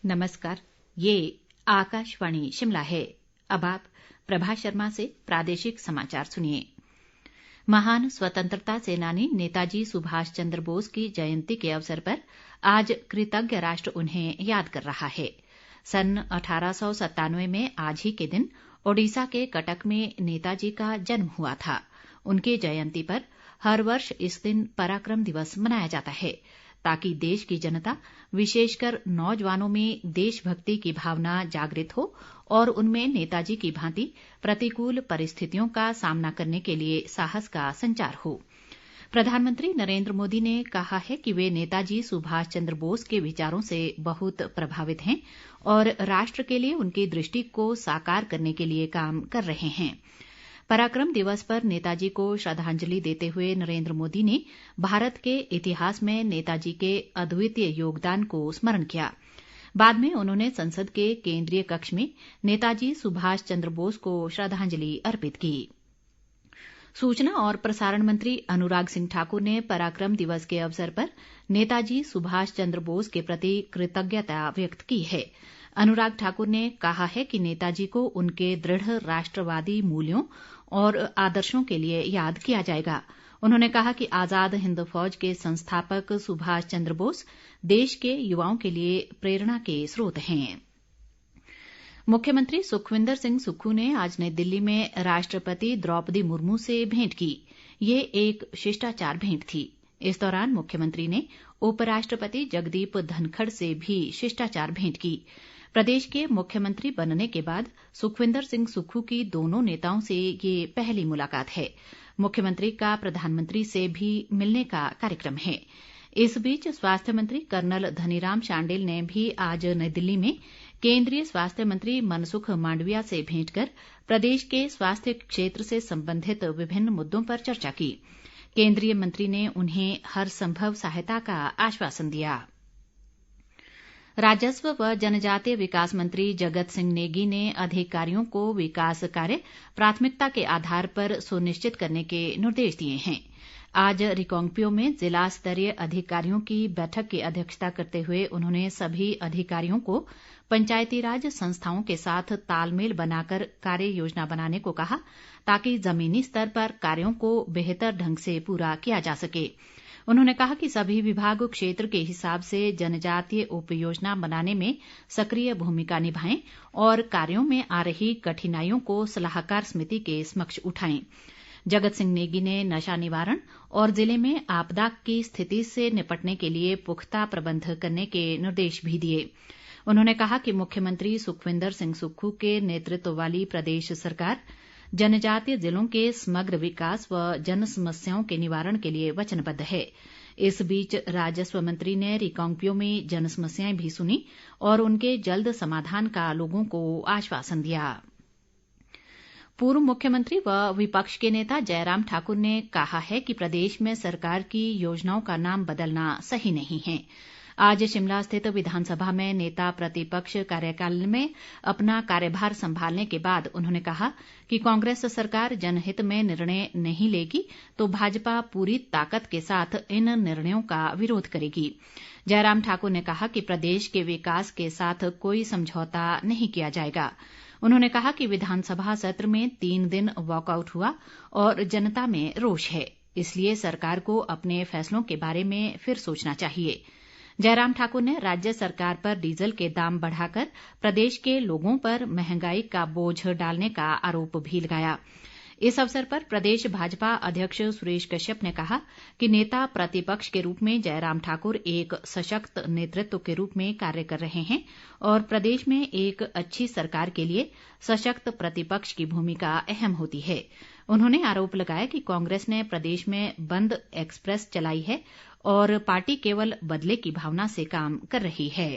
नमस्कार, ये आकाशवाणी शिमला है। अब आप प्रभा शर्मा से प्रादेशिक समाचार सुनिए। महान स्वतंत्रता सेनानी नेताजी सुभाष चंद्र बोस की जयंती के अवसर पर आज कृतज्ञ राष्ट्र उन्हें याद कर रहा है। सन 1897 में आज ही के दिन ओडिशा के कटक में नेताजी का जन्म हुआ था। उनकी जयंती पर हर वर्ष इस दिन पराक्रम दिवस मनाया जाता है ताकि देश की जनता, विशेषकर नौजवानों में देशभक्ति की भावना जागृत हो और उनमें नेताजी की भांति प्रतिकूल परिस्थितियों का सामना करने के लिए साहस का संचार हो। प्रधानमंत्री नरेंद्र मोदी ने कहा है कि वे नेताजी सुभाष चंद्र बोस के विचारों से बहुत प्रभावित हैं और राष्ट्र के लिए उनकी दृष्टि को साकार करने के लिए काम कर रहे हैं। पराक्रम दिवस पर नेताजी को श्रद्धांजलि देते हुए नरेंद्र मोदी ने भारत के इतिहास में नेताजी के अद्वितीय योगदान को स्मरण किया। बाद में उन्होंने संसद के केंद्रीय कक्ष में नेताजी सुभाष चंद्र बोस को श्रद्धांजलि अर्पित की। सूचना और प्रसारण मंत्री अनुराग सिंह ठाकुर ने पराक्रम दिवस के अवसर पर नेताजी सुभाष चंद्र बोस के प्रति कृतज्ञता व्यक्त की है। अनुराग ठाकुर ने कहा है कि नेताजी को उनके दृढ़ राष्ट्रवादी मूल्यों और आदर्शों के लिए याद किया जाएगा। उन्होंने कहा कि आजाद हिंद फौज के संस्थापक सुभाष चंद्र बोस देश के युवाओं के लिए प्रेरणा के स्रोत हैं। मुख्यमंत्री सुखविंदर सिंह सुक्खू ने आज नई दिल्ली में राष्ट्रपति द्रौपदी मुर्मू से भेंट की। ये एक शिष्टाचार भेंट थी। इस दौरान मुख्यमंत्री ने उपराष्ट्रपति जगदीप धनखड़ से भी शिष्टाचार भेंट की। प्रदेश के मुख्यमंत्री बनने के बाद सुखविंदर सिंह सुक्खू की दोनों नेताओं से ये पहली मुलाकात है। मुख्यमंत्री का प्रधानमंत्री से भी मिलने का कार्यक्रम है। इस बीच स्वास्थ्य मंत्री कर्नल धनीराम शांडिल ने भी आज नई दिल्ली में केंद्रीय स्वास्थ्य मंत्री मनसुख मांडविया से भेंट कर प्रदेश के स्वास्थ्य क्षेत्र से संबंधित विभिन्न मुद्दों पर चर्चा की। केंद्रीय मंत्री ने उन्हें हर संभव सहायता का आश्वासन दिया। राजस्व व जनजातीय विकास मंत्री जगत सिंह नेगी ने अधिकारियों को विकास कार्य प्राथमिकता के आधार पर सुनिश्चित करने के निर्देश दिए हैं। आज रिकांगपिओ में जिला स्तरीय अधिकारियों की बैठक की अध्यक्षता करते हुए उन्होंने सभी अधिकारियों को पंचायती राज संस्थाओं के साथ तालमेल बनाकर कार्य योजना बनाने को कहा ताकि जमीनी स्तर पर कार्यों को बेहतर ढंग से पूरा किया जा सके। उन्होंने कहा कि सभी विभाग क्षेत्र के हिसाब से जनजातीय उपयोजना बनाने में सक्रिय भूमिका निभाएं और कार्यों में आ रही कठिनाइयों को सलाहकार समिति के समक्ष उठाएं। जगत सिंह नेगी ने नशा निवारण और जिले में आपदा की स्थिति से निपटने के लिए पुख्ता प्रबंध करने के निर्देश भी दिए। उन्होंने कहा कि मुख्यमंत्री सुखविंदर सिंह सुक्खू के नेतृत्व वाली प्रदेश सरकार जनजातीय जिलों के समग्र विकास व जन समस्याओं के निवारण के लिए वचनबद्ध है। इस बीच राजस्व मंत्री ने रिकांगपिओ में जन समस्याएं भी सुनी और उनके जल्द समाधान का लोगों को आश्वासन दिया। पूर्व मुख्यमंत्री व विपक्ष के नेता जयराम ठाकुर ने कहा है कि प्रदेश में सरकार की योजनाओं का नाम बदलना सही नहीं है। आज शिमला स्थित विधानसभा में नेता प्रतिपक्ष कार्यकाल में अपना कार्यभार संभालने के बाद उन्होंने कहा कि कांग्रेस सरकार जनहित में निर्णय नहीं लेगी तो भाजपा पूरी ताकत के साथ इन निर्णयों का विरोध करेगी। जयराम ठाकुर ने कहा कि प्रदेश के विकास के साथ कोई समझौता नहीं किया जाएगा। उन्होंने कहा कि विधानसभा सत्र में 3 दिन वॉकआउट हुआ और जनता में रोष है, इसलिए सरकार को अपने फैसलों के बारे में फिर सोचना चाहिए। जयराम ठाकुर ने राज्य सरकार पर डीजल के दाम बढ़ाकर प्रदेश के लोगों पर महंगाई का बोझ डालने का आरोप भी लगाया। इस अवसर पर प्रदेश भाजपा अध्यक्ष सुरेश कश्यप ने कहा कि नेता प्रतिपक्ष के रूप में जयराम ठाकुर एक सशक्त नेतृत्व के रूप में कार्य कर रहे हैं और प्रदेश में एक अच्छी सरकार के लिए सशक्त प्रतिपक्ष की भूमिका अहम होती है। उन्होंने आरोप लगाया कि कांग्रेस ने प्रदेश में बंद एक्सप्रेस चलाई है और पार्टी केवल बदले की भावना से काम कर रही है।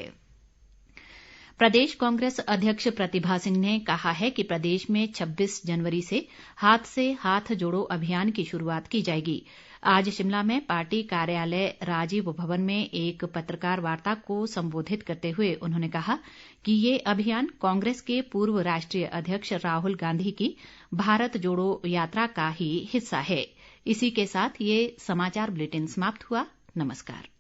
प्रदेश कांग्रेस अध्यक्ष प्रतिभा सिंह ने कहा है कि प्रदेश में 26 जनवरी से हाथ जोड़ो अभियान की शुरुआत की जाएगी। आज शिमला में पार्टी कार्यालय राजीव भवन में एक पत्रकार वार्ता को संबोधित करते हुए उन्होंने कहा कि ये अभियान कांग्रेस के पूर्व राष्ट्रीय अध्यक्ष राहुल गांधी की भारत जोड़ो यात्रा का ही हिस्सा है। इसी के साथ ये समाचार बुलेटिन समाप्त हुआ। नमस्कार।